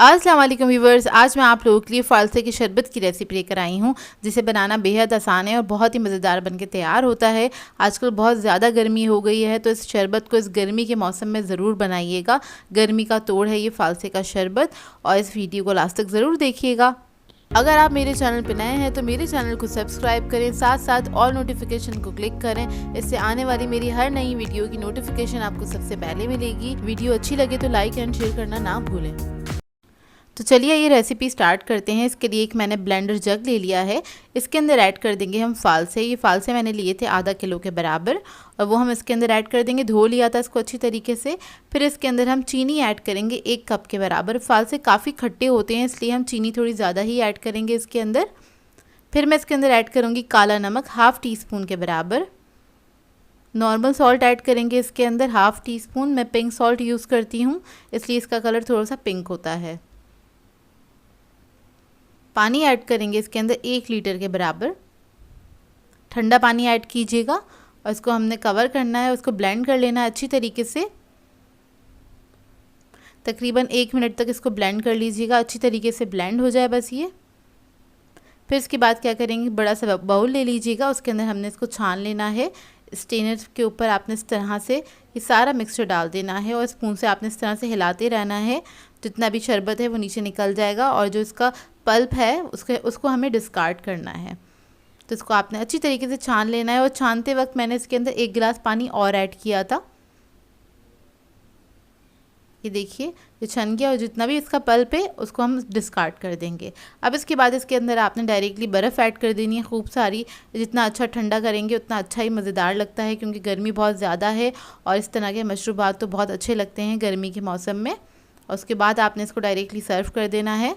अस्सलाम वालेकुम व्यूवर्स, आज मैं आप लोगों के लिए फ़ालसे की शरबत की रेसिपी लेकर आई हूँ, जिसे बनाना बेहद आसान है और बहुत ही मज़ेदार बनके तैयार होता है। आजकल बहुत ज़्यादा गर्मी हो गई है, तो इस शरबत को इस गर्मी के मौसम में ज़रूर बनाइएगा। गर्मी का तोड़ है ये फ़ालसे का शरबत, और इस वीडियो को लास्ट तक ज़रूर देखिएगा। अगर आप मेरे चैनल पर नए हैं तो मेरे चैनल को सब्सक्राइब करें, साथ साथ ऑल नोटिफिकेशन को क्लिक करें। इससे आने वाली मेरी हर नई वीडियो की नोटिफिकेशन आपको सबसे पहले मिलेगी। वीडियो अच्छी लगे तो लाइक एंड शेयर करना ना भूलें। तो चलिए ये रेसिपी स्टार्ट करते हैं। इसके लिए एक मैंने ब्लेंडर जग ले लिया है। इसके अंदर ऐड कर देंगे हम फ़ालसे। ये फ़ालसे मैंने लिए थे आधा किलो के बराबर, और वो हम इसके अंदर ऐड कर देंगे। धो लिया था इसको अच्छी तरीके से। फिर इसके अंदर हम चीनी ऐड करेंगे 1 कप के बराबर। फ़ालसे काफ़ी खट्टे होते हैं, इसलिए हम चीनी थोड़ी ज़्यादा ही ऐड करेंगे इसके अंदर। फिर मैं इसके अंदर ऐड करूँगी काला नमक ½ टीस्पून के बराबर। नॉर्मल सॉल्ट ऐड करेंगे इसके अंदर ½ टीस्पून। मैं पिंक सॉल्ट यूज़ करती हूँ, इसलिए इसका कलर थोड़ा सा पिंक होता है। पानी ऐड करेंगे इसके अंदर 1 लीटर के बराबर। ठंडा पानी ऐड कीजिएगा और इसको हमने कवर करना है, उसको ब्लेंड कर लेना है अच्छी तरीके से। तकरीबन 1 मिनट तक इसको ब्लेंड कर लीजिएगा, अच्छी तरीके से ब्लेंड हो जाए बस ये। फिर इसके बाद क्या करेंगे, बड़ा सा बाउल ले लीजिएगा, उसके अंदर हमने इसको छान लेना है। स्टेनर के ऊपर आपने इस तरह से ये सारा मिक्सचर डाल देना है, और स्पून से आपने इस तरह से हिलाते रहना है। जितना भी शरबत है वो नीचे निकल जाएगा, और जो इसका पल्प है उसको हमें डिस्कार्ड करना है। तो इसको आपने अच्छी तरीके से छान लेना है, और छानते वक्त मैंने इसके अंदर 1 गिलास पानी और ऐड किया था। ये देखिए ये छन गया, और जितना भी इसका पल्प है उसको हम डिस्कार्ड कर देंगे। अब इसके बाद इसके अंदर आपने डायरेक्टली बर्फ़ ऐड कर देनी है खूब सारी। जितना अच्छा ठंडा करेंगे उतना अच्छा ही मज़ेदार लगता है, क्योंकि गर्मी बहुत ज़्यादा है और इस तरह के मशरूबात तो बहुत अच्छे लगते हैं गर्मी के मौसम में। और उसके बाद आपने इसको डायरेक्टली सर्व कर देना है।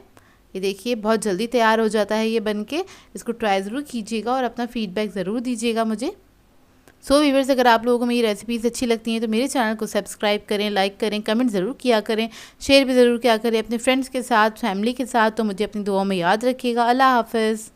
ये देखिए बहुत जल्दी तैयार हो जाता है ये बनके। इसको ट्राई ज़रूर कीजिएगा और अपना फ़ीडबैक ज़रूर दीजिएगा मुझे। सो व्यूअर्स, अगर आप लोगों को मेरी रेसिपीज़ अच्छी लगती हैं तो मेरे चैनल को सब्सक्राइब करें, लाइक करें, कमेंट ज़रूर किया करें, शेयर भी ज़रूर किया करें अपने फ्रेंड्स के साथ, फैमिली के साथ। तो मुझे अपनी दुआओं में याद रखिएगा। अल्लाह हाफ़िज़।